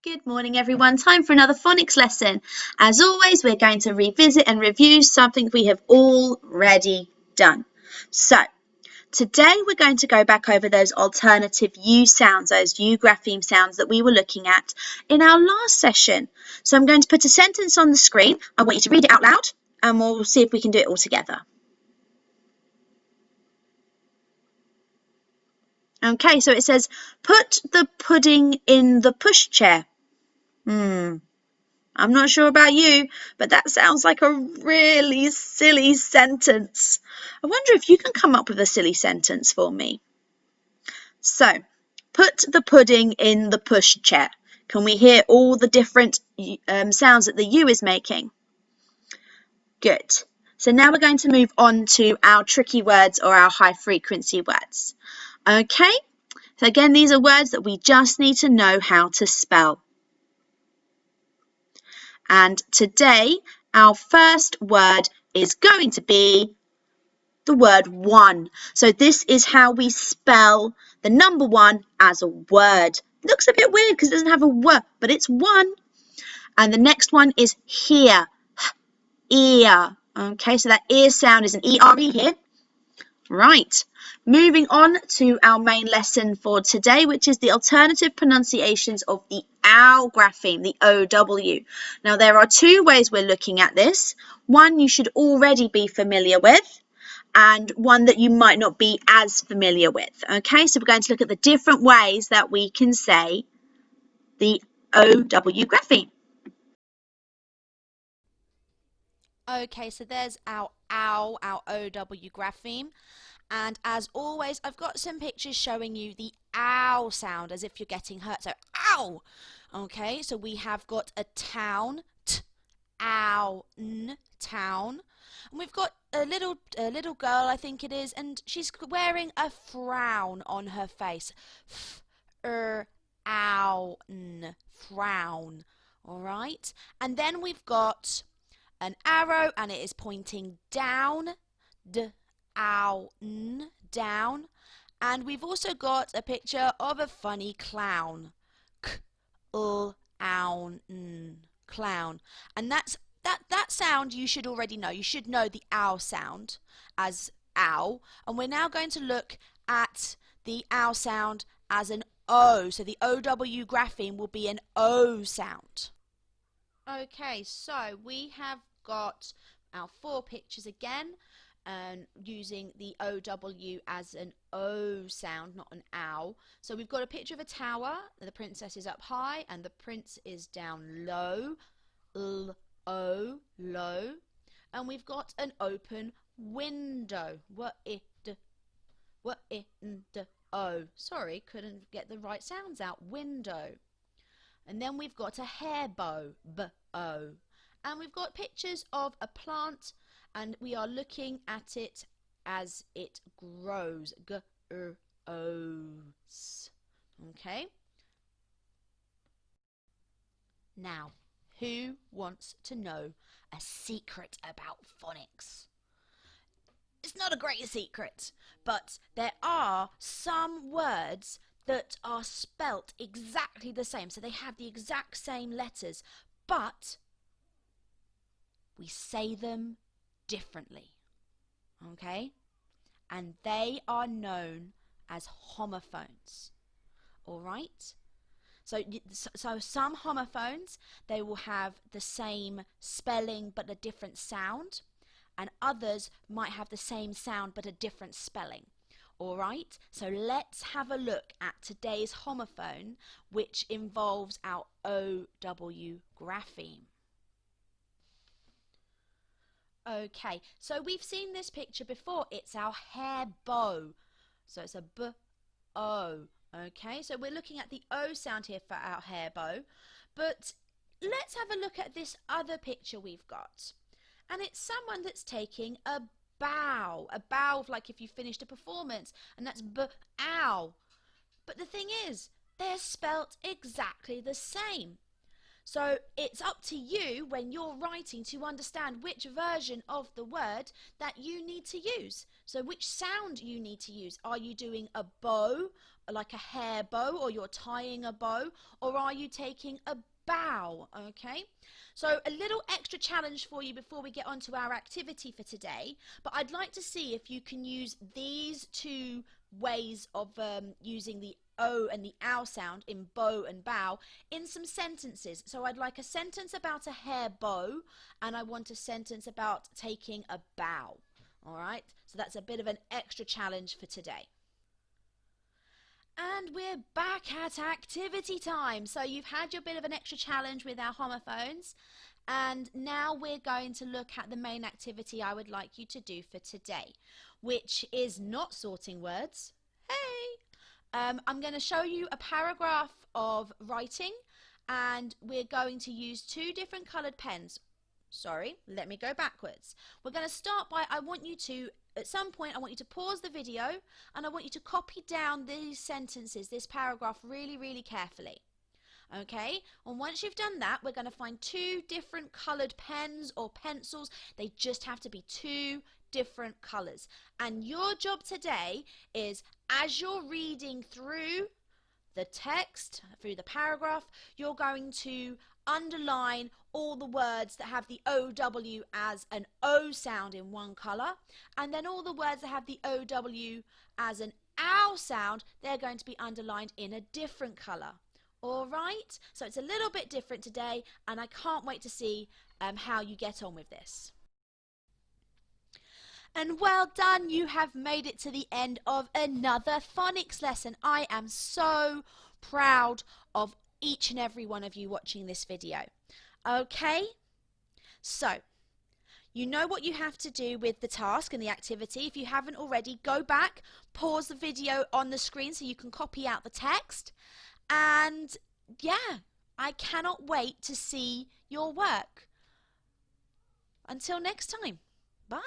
Good morning, everyone. Time for another phonics lesson. As always, we're going to revisit and review something we have already done. So, today we're going to go back over those alternative U sounds, those U grapheme sounds that we were looking at in our last session. So, I'm going to put a sentence on the screen. I want you to read it out loud, and we'll see if we can do it all together. Okay, so it says, put the pudding in the pushchair. I'm not sure about you, but that sounds like a really silly sentence. I wonder if you can come up with a silly sentence for me. So, put the pudding in the pushchair. Can we hear all the different sounds that the U is making? Good. So now we're going to move on to our tricky words or our high frequency words. Okay, so again, these are words that we just need to know how to spell. And today, our first word is going to be the word one. So this is how we spell the number one as a word. It looks a bit weird because it doesn't have a W, but it's one. And the next one is here, ear. Okay, so that ear sound is an E-R-E here. Right, moving on to our main lesson for today, which is the alternative pronunciations of the OW grapheme, the OW. Now, there are two ways we're looking at this. One you should already be familiar with, and one that you might not be as familiar with. Okay, so we're going to look at the different ways that we can say the OW grapheme. Okay, so there's our OW, our OW grapheme. And as always, I've got some pictures showing you the ow sound as if you're getting hurt. So, ow! Okay, so we have got a town, t, ow, n, town. And we've got a little girl, I think it is, and she's wearing a frown on her face. F, ow, n, frown. All right? And then we've got an arrow and it is pointing down, d, ow, n, down. And we've also got a picture of a funny clown, k, ow, n, clown. And that sound you should already know. You should know the ow sound as ow. And we're now going to look at the ow sound as an O. So the OW grapheme will be an O sound. Okay, so we have got our four pictures again, using the OW as an O sound, not an ow. So we've got a picture of a tower, the princess is up high and the prince is down low, L-O, low. And we've got an open window, W-I-D-O. Sorry, couldn't get the right sounds out, window. And then we've got a hair bow, B-O. And we've got pictures of a plant, and we are looking at it as it grows, G-R-O-S. Okay? Now, who wants to know a secret about phonics? It's not a great secret, but there are some words that are spelt exactly the same. So they have the exact same letters, but we say them differently. Okay? And they are known as homophones. All right? So some homophones, they will have the same spelling but a different sound, and others might have the same sound but a different spelling. Alright, so let's have a look at today's homophone, which involves our OW grapheme. Okay, so we've seen this picture before. It's our hair bow. So it's a B-O. Okay, so we're looking at the O sound here for our hair bow. But let's have a look at this other picture we've got. And it's someone that's taking a bow like if you finished a performance, and that's b-ow. But the thing is, they're spelt exactly the same. So it's up to you when you're writing to understand which version of the word that you need to use. So which sound you need to use. Are you doing a bow like a hair bow, or you're tying a bow, or are you taking a bow? Okay, so a little extra challenge for you before we get on to our activity for today, but I'd like to see if you can use these two ways of using the O and the ow sound in bow and bow in some sentences. So I'd like a sentence about a hair bow, and I want a sentence about taking a bow. All right, so that's a bit of an extra challenge for today. And we're back at activity time. So you've had your bit of an extra challenge with our homophones, and now we're going to look at the main activity I would like you to do for today, which is not sorting words. Hey! I'm going to show you a paragraph of writing, and we're going to use two different coloured pens. Sorry, let me go backwards. We're going to start by, at some point, I want you to pause the video, and I want you to copy down these sentences, this paragraph, really, really carefully. Okay, and once you've done that, we're going to find two different coloured pens or pencils. They just have to be two different colours. And your job today is, as you're reading through the text, through the paragraph, you're going to underline all the words that have the OW as an O sound in one colour, and then all the words that have the OW as an OW sound, they're going to be underlined in a different colour. Alright, so it's a little bit different today, and I can't wait to see how you get on with this. And well done, you have made it to the end of another phonics lesson. I am so proud of each and every one of you watching this video. Okay, so you know what you have to do with the task and the activity. If you haven't already, go back, pause the video on the screen so you can copy out the text. And yeah, I cannot wait to see your work. Until next time, bye.